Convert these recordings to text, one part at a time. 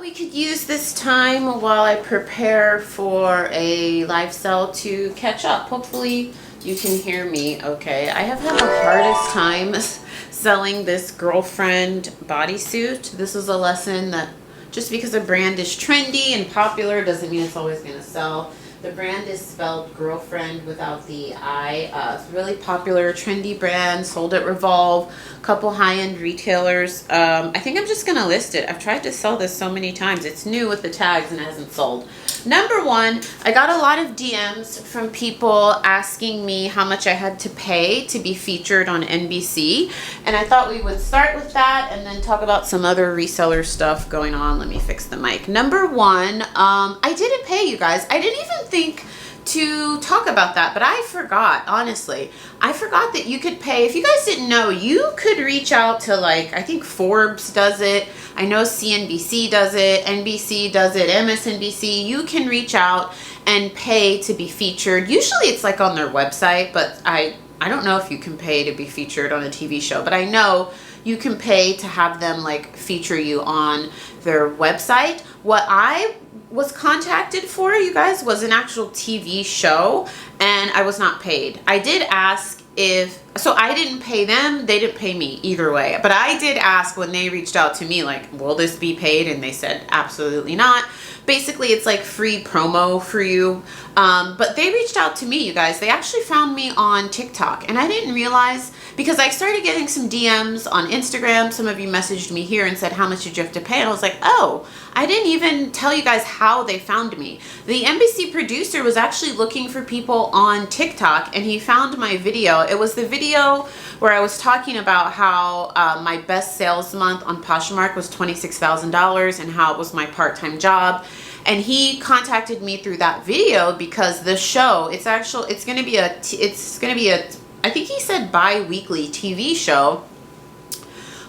we could use this time while I prepare for a live sell to catch up. Hopefully you can hear me okay. I have had the hardest time selling this girlfriend bodysuit. This is a lesson that just because a brand is trendy and popular doesn't mean it's always going to sell. The brand is spelled girlfriend without the I. It's a really popular, trendy brand, sold at Revolve, a couple high-end retailers. I think I'm just going to list it. I've tried to sell this so many times. It's new with the tags and it hasn't sold. Number one, I got a lot of DMs from people asking me how much I had to pay to be featured on NBC. And I thought we would start with that and then talk about some other reseller stuff going on. Let me fix the mic. Number one, I didn't pay, you guys. I didn't even think to talk about that, but I forgot, honestly. I forgot that you could pay. If you guys didn't know, you could reach out to, like, I think Forbes does it. I know CNBC does it, NBC does it, MSNBC. You can reach out and pay to be featured. Usually it's like on their website, but I don't know if you can pay to be featured on a TV show, but I know you can pay to have them like feature you on their website. What I was contacted for, you guys, was an actual TV show, and I was not paid. I did ask so I didn't pay them, they didn't pay me either way, but I did ask when they reached out to me, like, will this be paid? And they said absolutely not. Basically it's like free promo for you. But they reached out to me, you guys. They actually found me on TikTok, and I didn't realize, because I started getting some DMs on Instagram. Some of you messaged me here and said, how much did you have to pay? And I was like, oh, I didn't even tell you guys how they found me. The NBC producer was actually looking for people on TikTok, and he found my video. It was the video where I was talking about how my best sales month on Poshmark was $26,000 and how it was my part-time job. And he contacted me through that video because the show, it's going to be a, I think he said bi-weekly TV show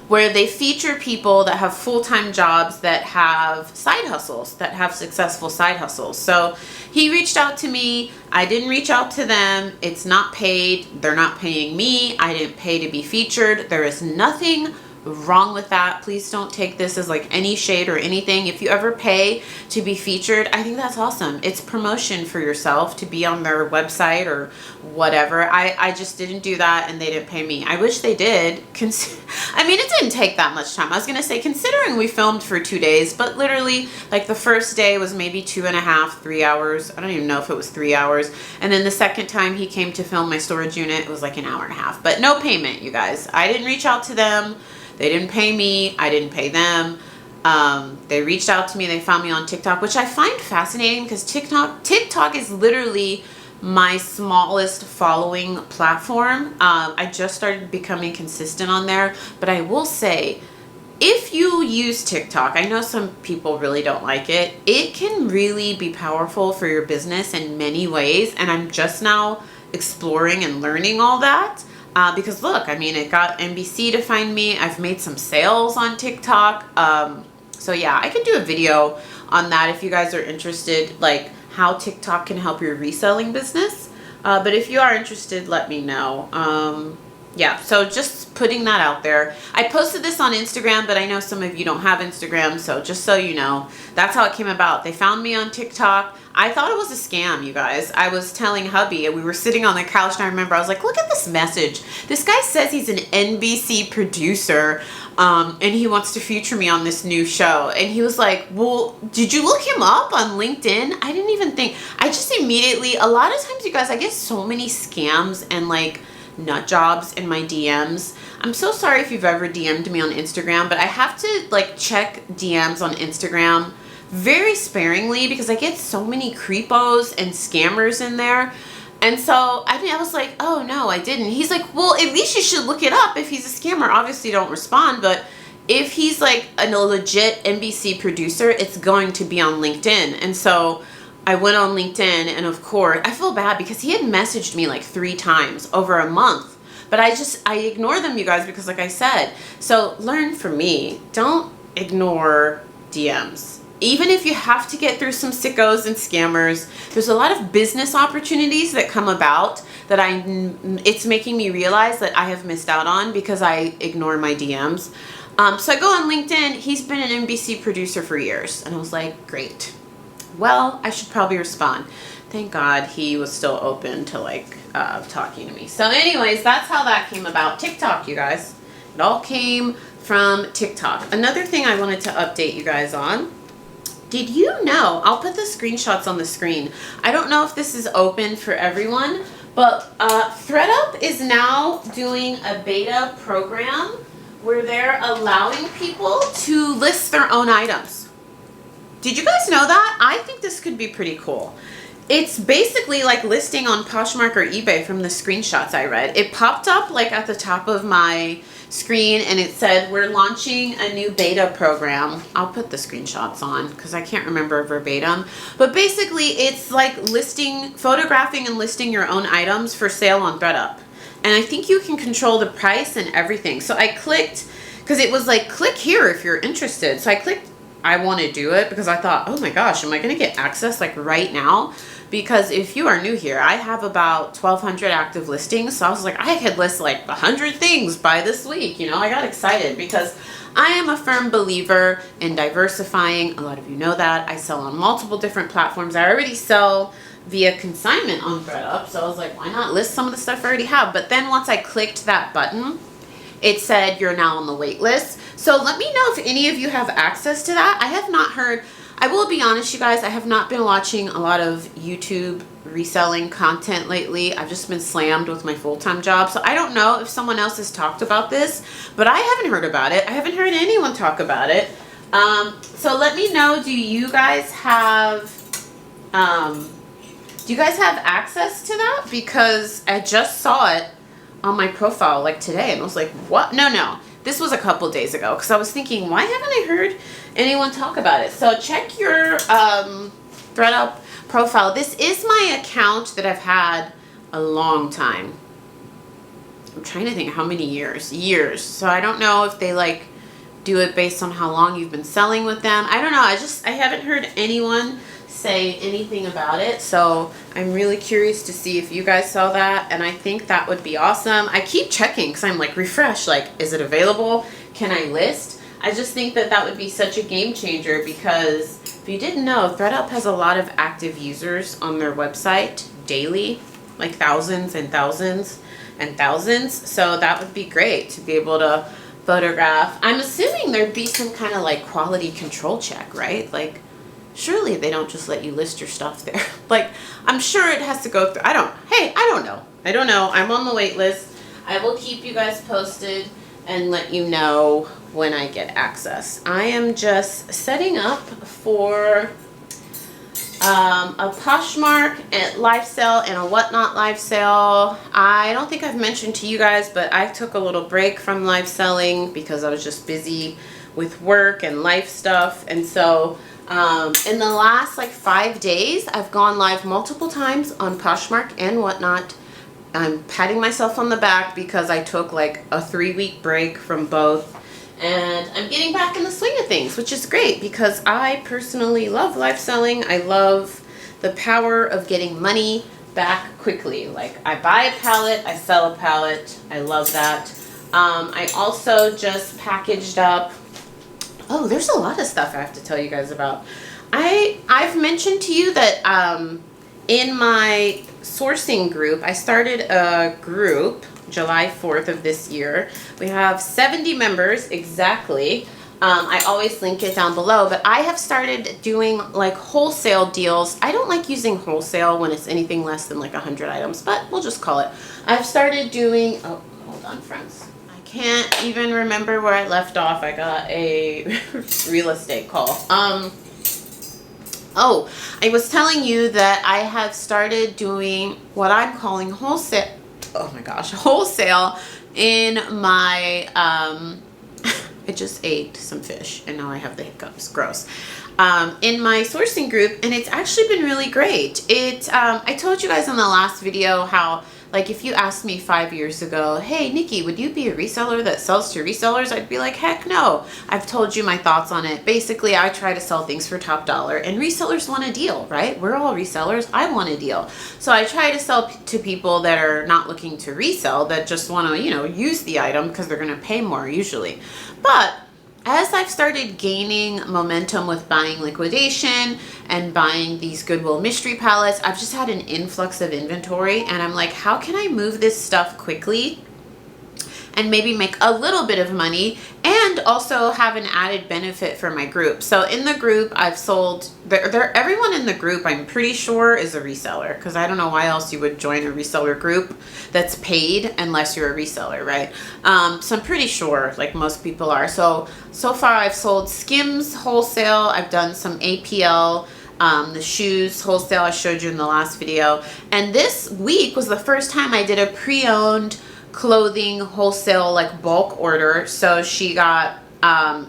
where they feature people that have full-time jobs, that have side hustles, that have successful side hustles. So he reached out to me. I didn't reach out to them. It's not paid. They're not paying me. I didn't pay to be featured. There is nothing wrong with that. Please don't take this as like any shade or anything. If you ever pay to be featured, I think that's awesome. It's promotion for yourself to be on their website or whatever. I just didn't do that, and they didn't pay me. I wish they did. I mean, it didn't take that much time. I was gonna say, considering we filmed for 2 days, but literally like the first day was maybe 2.5, 3 hours. I don't even know if it was 3 hours. And then the second time he came to film my storage unit, it was like an hour and a half, but no payment, you guys. I didn't reach out to them. They didn't pay me. I didn't pay them. They reached out to me. They found me on TikTok, which I find fascinating because TikTok is literally my smallest following platform. I just started becoming consistent on there, but I will say, if you use TikTok, I know some people really don't like it. It can really be powerful for your business in many ways, and I'm just now exploring and learning all that. Because look, I mean, it got NBC to find me. I've made some sales on TikTok. So yeah, I could do a video on that if you guys are interested, like how TikTok can help your reselling business. But if you are interested, let me know. Yeah, so just putting that out there. I posted this on Instagram, but I know some of you don't have Instagram, so just so you know, that's how it came about. They found me on TikTok. I thought it was a scam, you guys. I was telling hubby, we were sitting on the couch, and I remember I was like, look at this message. This guy says he's an NBC producer, and he wants to feature me on this new show. And he was like, well, did you look him up on LinkedIn? I didn't even think. I just immediately, a lot of times, you guys, I get so many scams and like nut jobs in my DMs. I'm so sorry if you've ever DM'd me on Instagram, but I have to like check DMs on Instagram very sparingly because I get so many creepos and scammers in there. And so I was like, oh no, I didn't. He's like, well, at least you should look it up. If he's a scammer, obviously don't respond, but if he's like a legit NBC producer, it's going to be on LinkedIn. And so I went on LinkedIn, and of course, I feel bad because he had messaged me like 3 times over a month. But I ignore them, you guys, because like I said, so learn from me. Don't ignore DMs. Even if you have to get through some sickos and scammers, there's a lot of business opportunities that come about that it's making me realize that I have missed out on because I ignore my DMs. So I go on LinkedIn. He's been an NBC producer for years. And I was like, great. Well, I should probably respond. Thank God he was still open to like talking to me. So anyways, that's how that came about. TikTok, you guys. It all came from TikTok. Another thing I wanted to update you guys on. Did you know, I'll put the screenshots on the screen. I don't know if this is open for everyone, but ThreadUp is now doing a beta program where they're allowing people to list their own items. Did you guys know that? I think this could be pretty cool. It's basically like listing on Poshmark or eBay from the screenshots I read. It popped up like at the top of my screen and it said we're launching a new beta program. I'll put the screenshots on because I can't remember verbatim. But basically it's like photographing and listing your own items for sale on ThreadUp. And I think you can control the price and everything. So I clicked because it was like click here if you're interested. So I clicked I want to do it because I thought, oh my gosh, am I going to get access like right now? Because if you are new here, I have about 1,200 active listings. So I was like, I could list like 100 things by this week. You know, I got excited because I am a firm believer in diversifying. A lot of you know that. I sell on multiple different platforms. I already sell via consignment on ThreadUp. So I was like, why not list some of the stuff I already have? But then once I clicked that button, it said you're now on the wait list. So let me know if any of you have access to that. I have not heard. I will be honest, you guys, I have not been watching a lot of YouTube reselling content lately. I've just been slammed with my full-time job. So I don't know if someone else has talked about this, but I haven't heard about it. I haven't heard anyone talk about it. So let me know, do you guys have access to that? Because I just saw it on my profile like today and I was like, what? No. This was a couple days ago because I was thinking, why haven't I heard anyone talk about it? So check your ThreadUp profile. This is my account that I've had a long time. I'm trying to think how many years. So I don't know if they like do it based on how long you've been selling with them. I don't know. I haven't heard anyone say anything about it, so I'm really curious to see if you guys saw that, and I think that would be awesome. I keep checking because I'm like, refresh, like, is it available? Can I list? I just think that that would be such a game changer because if you didn't know, ThreadUp has a lot of active users on their website daily, like thousands and thousands and thousands, so that would be great to be able to photograph. I'm assuming there'd be some kind of like quality control check, right? Like, surely they don't just let you list your stuff there. Like, I'm sure it has to go through. I don't know. I'm on the wait list. I will keep you guys posted and let you know when I get access. I am just setting up for a Poshmark live sale and a Whatnot live sale. I don't think I've mentioned to you guys, but I took a little break from live selling because I was just busy with work and life stuff. And so in the last like 5 days, I've gone live multiple times on Poshmark and Whatnot. I'm patting myself on the back because I took like a 3-week break from both. And I'm getting back in the swing of things, which is great because I personally love live selling. I love the power of getting money back quickly. Like, I buy a pallet, I sell a pallet. I love that. I also just packaged up. Oh, there's a lot of stuff I have to tell you guys about. I've mentioned to you that in my sourcing group, I started a group July 4th of this year. We have 70 members exactly. I always link it down below, but I have started doing like wholesale deals. I don't like using wholesale when it's anything less than like 100 items, but we'll just call it. I've started doing, oh, hold on, friends. Can't even remember where I left off. I got a real estate call. Oh, I was telling you that I have started doing what I'm calling wholesale. Oh my gosh, wholesale in my, I just ate some fish and now I have the hiccups. Gross. In my sourcing group, and it's actually been really great. I told you guys in the last video how, like, if you asked me 5 years ago, hey, Nikki, would you be a reseller that sells to resellers? I'd be like, heck no. I've told you my thoughts on it. Basically, I try to sell things for top dollar, and resellers want a deal, right? We're all resellers. I want a deal. So I try to sell to people that are not looking to resell, that just want to, use the item because they're going to pay more usually. But as I've started gaining momentum with buying liquidation and buying these Goodwill mystery palettes, I've just had an influx of inventory, and I'm like, how can I move this stuff quickly and maybe make a little bit of money and also have an added benefit for my group? So in the group, I've sold, everyone in the group, I'm pretty sure, is a reseller, because I don't know why else you would join a reseller group that's paid unless you're a reseller, right? So I'm pretty sure like most people are. So far I've sold Skims wholesale. I've done some APL, the shoes wholesale I showed you in the last video. And this week was the first time I did a pre-owned clothing wholesale like bulk order. So she got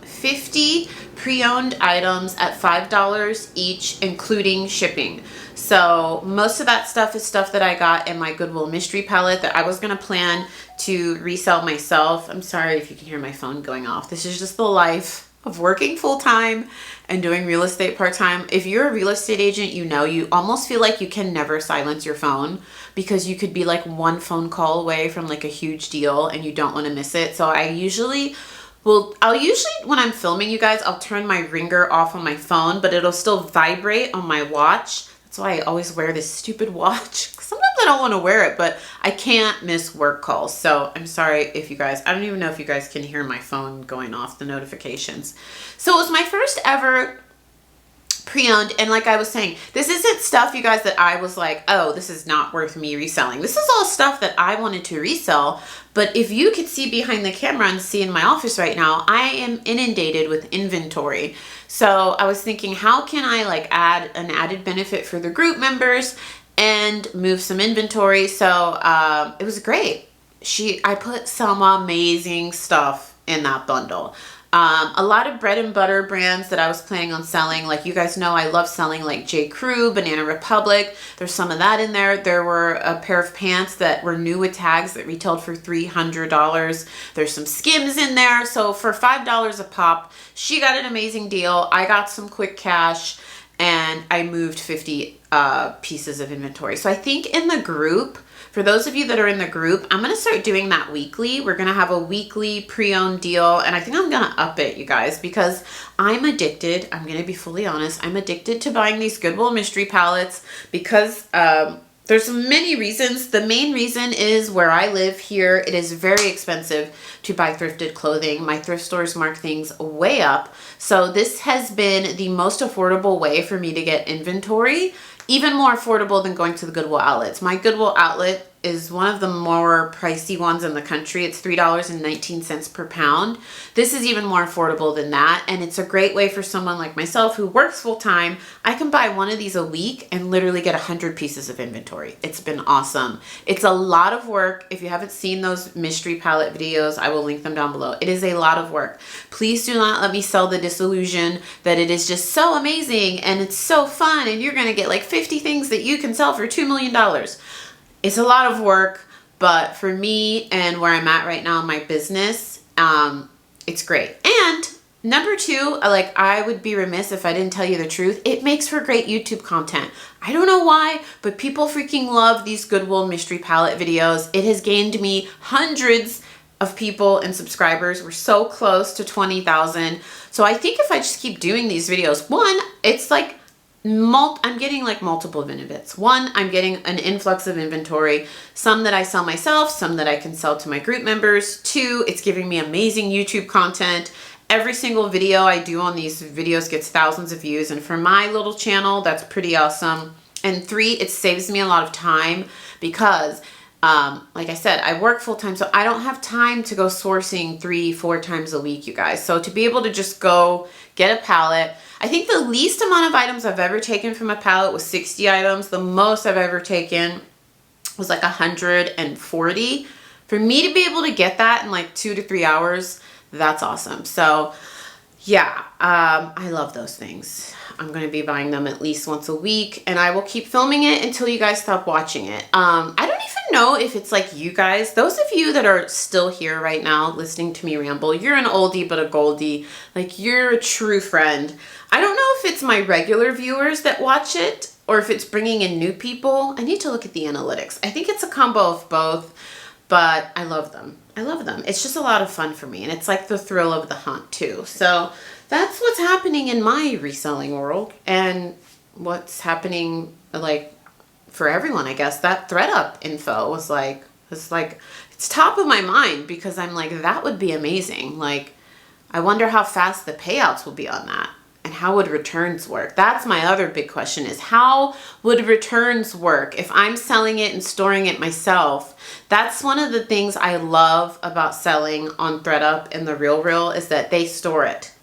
50 pre-owned items at $5 each, including shipping. So most of that stuff is stuff that I got in my Goodwill mystery palette that I was going to plan to resell myself. I'm sorry if you can hear my phone going off. This is just the life of working full-time and doing real estate part-time. If you're a real estate agent, you know, you almost feel like you can never silence your phone, because you could be like one phone call away from like a huge deal and you don't want to miss it. So I'll usually, when I'm filming, you guys, I'll turn my ringer off on my phone, but it'll still vibrate on my watch. That's why I always wear this stupid watch. Sometimes I don't want to wear it, but I can't miss work calls. So I'm sorry if you guys, I don't even know if you guys can hear my phone going off, the notifications. So it was my first ever pre-owned, and like I was saying, this isn't stuff, you guys, that I was like, oh, this is not worth me reselling. This is all stuff that I wanted to resell. But if you could see behind the camera and see in my office right now, I am inundated with inventory. So I was thinking, how can I like add an added benefit for the group members and move some inventory? So it was great. I put some amazing stuff in that bundle. A lot of bread and butter brands that I was planning on selling. Like you guys know, I love selling like J. Crew, Banana Republic. There's some of that in there. There were a pair of pants that were new with tags that retailed for $300. There's some Skims in there. So for $5 a pop, she got an amazing deal. I got some quick cash, and I moved 50 pieces of inventory. So I think in the group, for those of you that are in the group, I'm going to start doing that weekly. We're going to have a weekly pre-owned deal, and I think I'm going to up it, you guys, because I'm addicted. I'm going to be fully honest. I'm addicted to buying these Goodwill mystery palettes because there's many reasons. The main reason is where I live here, it is very expensive to buy thrifted clothing. My thrift stores mark things way up. So this has been the most affordable way for me to get inventory, even more affordable than going to the Goodwill outlets. My Goodwill outlet is one of the more pricey ones in the country. It's $3.19 per pound. This is even more affordable than that, and it's a great way for someone like myself who works full-time. I can buy one of these a week and literally get 100 pieces of inventory. It's been awesome. It's a lot of work. If you haven't seen those mystery palette videos, I will link them down below. It is a lot of work. Please do not let me sell the disillusion that it is just so amazing and it's so fun and you're gonna get like 50 things that you can sell for $2 million. It's a lot of work, but for me and where I'm at right now in my business, it's great. And number two, like, I would be remiss if I didn't tell you the truth. It makes for great YouTube content. I don't know why, but people freaking love these Goodwill mystery palette videos. It has gained me hundreds of people and subscribers. We're so close to 20,000. So I think if I just keep doing these videos, one, it's like, I'm getting like multiple benefits. One, I'm getting an influx of inventory, some that I sell myself, some that I can sell to my group members. Two, it's giving me amazing YouTube content. Every single video I do on these videos gets thousands of views, and for my little channel, that's pretty awesome. And three, it saves me a lot of time because like I said, I work full time, so I don't have time to go sourcing 3-4 times a week, you guys. So to be able to just go get a palette, I think the least amount of items I've ever taken from a palette was 60 items. The most I've ever taken was like 140. For me to be able to get that in like 2 to 3 hours, that's awesome. So yeah, I love those things. I'm going to be buying them at least once a week, and I will keep filming it until you guys stop watching it. I don't even know if it's like you guys, those of you that are still here right now listening to me ramble, you're an oldie but a goldie. Like, you're a true friend. I don't know if it's my regular viewers that watch it or if it's bringing in new people. I need to look at the analytics. I think it's a combo of both, but I love them. I love them. It's just a lot of fun for me. And it's like the thrill of the hunt too. So that's what's happening in my reselling world and what's happening like for everyone, I guess. That ThreadUp info was like, it's top of my mind because I'm like, that would be amazing. Like, I wonder how fast the payouts will be on that. And how would returns work? That's my other big question is how would returns work if I'm selling it and storing it myself? That's one of the things I love about selling on ThreadUp and the RealReal is that they store it.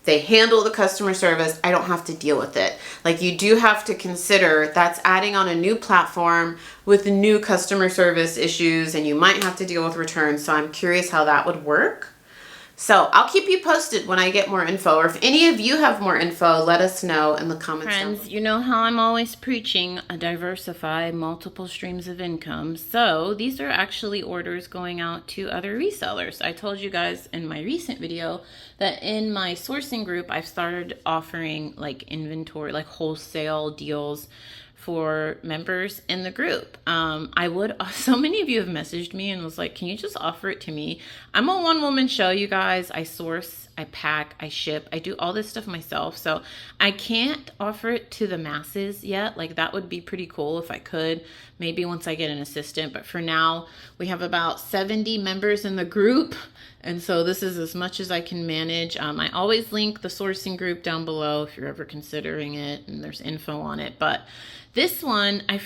They handle the customer service. I don't have to deal with it. Like you do have to consider that's adding on a new platform with new customer service issues and you might have to deal with returns. So I'm curious how that would work. So I'll keep you posted when I get more info, or if any of you have more info, let us know in the comments. Friends, you know how I'm always preaching diversify multiple streams of income. So these are actually orders going out to other resellers. I told you guys in my recent video that in my sourcing group, I've started offering like inventory, like wholesale deals for members in the group. So many of you have messaged me and was like, can you just offer it to me? I'm a one-woman show, you guys. I source, I pack, I ship, I do all this stuff myself. So I can't offer it to the masses yet. Like that would be pretty cool if I could, maybe once I get an assistant. But for now, we have about 70 members in the group. And so this is as much as I can manage. I always link the sourcing group down below if you're ever considering it and there's info on it. But this one, I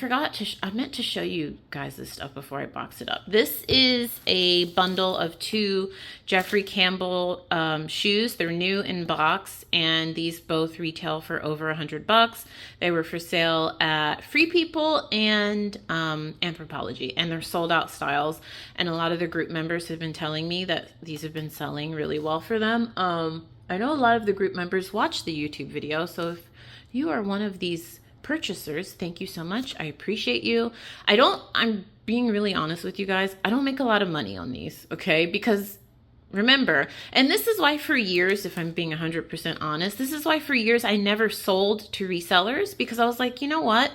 meant to show you guys this stuff before I box it up. This is a bundle of 2 Jeffrey Campbell shoes. They're new in box and these both retail for over $100. They were for sale at Free People and Anthropologie, and they're sold out styles. And a lot of the group members have been telling me that these have been selling really well for them. I know a lot of the group members watch the YouTube video, so if you are one of these purchasers, thank you so much. I appreciate you. I'm being really honest with you guys. I don't make a lot of money on these, okay? Because remember, and this is why for years, if I'm being 100% honest, this is why for years I never sold to resellers because I was like, you know what?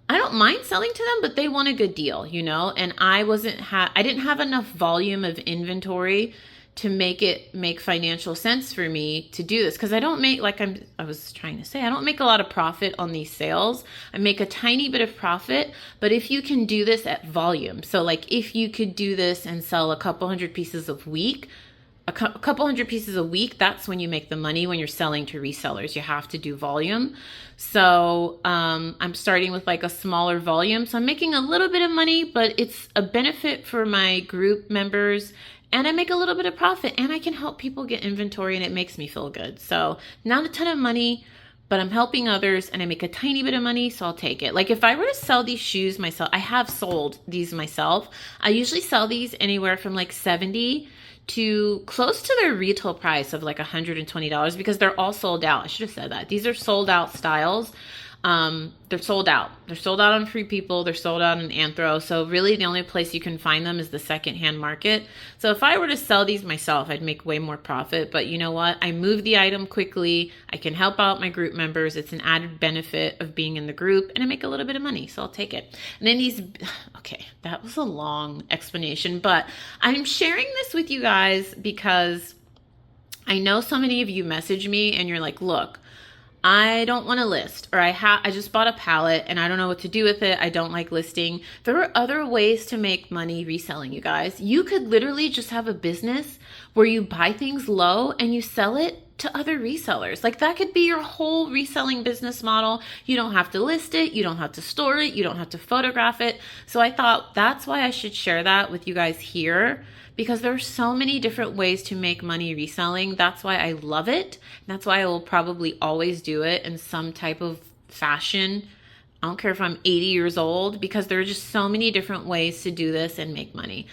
I don't mind selling to them, but they want a good deal, you know? And I didn't have enough volume of inventory to make financial sense for me to do this. Cause I don't make, like I was trying to say, I don't make a lot of profit on these sales. I make a tiny bit of profit, but if you can do this at volume, so like if you could do this and sell a couple hundred pieces a week, that's when you make the money. When you're selling to resellers, you have to do volume. So I'm starting with like a smaller volume. So I'm making a little bit of money, but it's a benefit for my group members. And I make a little bit of profit and I can help people get inventory and it makes me feel good. So not a ton of money, but I'm helping others and I make a tiny bit of money, so I'll take it. Like if I were to sell these shoes myself, I have sold these myself. I usually sell these anywhere from like 70 to close to their retail price of like $120 because they're all sold out. I should have said that. These are sold out styles. They're sold out. They're sold out on Free People. They're sold out in Anthro. So really the only place you can find them is the secondhand market. So if I were to sell these myself, I'd make way more profit. But you know what? I move the item quickly. I can help out my group members. It's an added benefit of being in the group and I make a little bit of money. So I'll take it. And then okay, that was a long explanation, but I'm sharing this with you guys because I know so many of you message me and you're like, look, I don't want to list, or I just bought a palette and I don't know what to do with it. I don't like listing. There are other ways to make money reselling, you guys. You could literally just have a business where you buy things low and you sell it to other resellers. Like that could be your whole reselling business model. You don't have to list it. You don't have to store it. You don't have to photograph it. So I thought that's why I should share that with you guys here, because there are so many different ways to make money reselling. That's why I love it. That's why I will probably always do it in some type of fashion. I don't care if I'm 80 years old, because there are just so many different ways to do this and make money.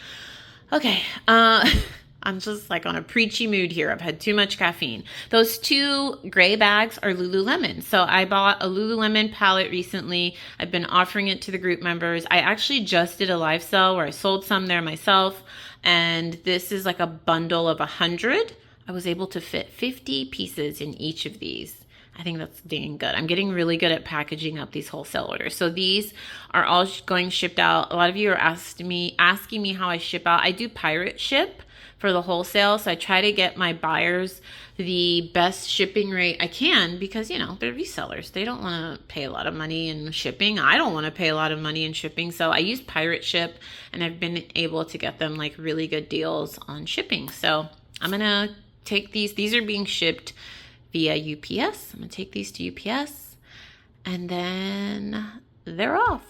Okay, I'm just like on a preachy mood here. I've had too much caffeine. Those 2 gray bags are Lululemon. So I bought a Lululemon palette recently. I've been offering it to the group members. I actually just did a live sell where I sold some there myself. And this is like a bundle of 100. I was able to fit 50 pieces in each of these. I I think that's dang good. I'm getting really good at packaging up these wholesale orders. So these are all going shipped out. A lot of you are asking me how I ship out. I do pirate ship for the wholesale. So I try to get my buyers the best shipping rate I can because, you know, they're resellers. They don't want to pay a lot of money in shipping. I don't want to pay a lot of money in shipping. So I use pirate ship and I've been able to get them like really good deals on shipping. So I'm going to take these. These are being shipped via UPS. I'm going to take these to UPS and then they're off.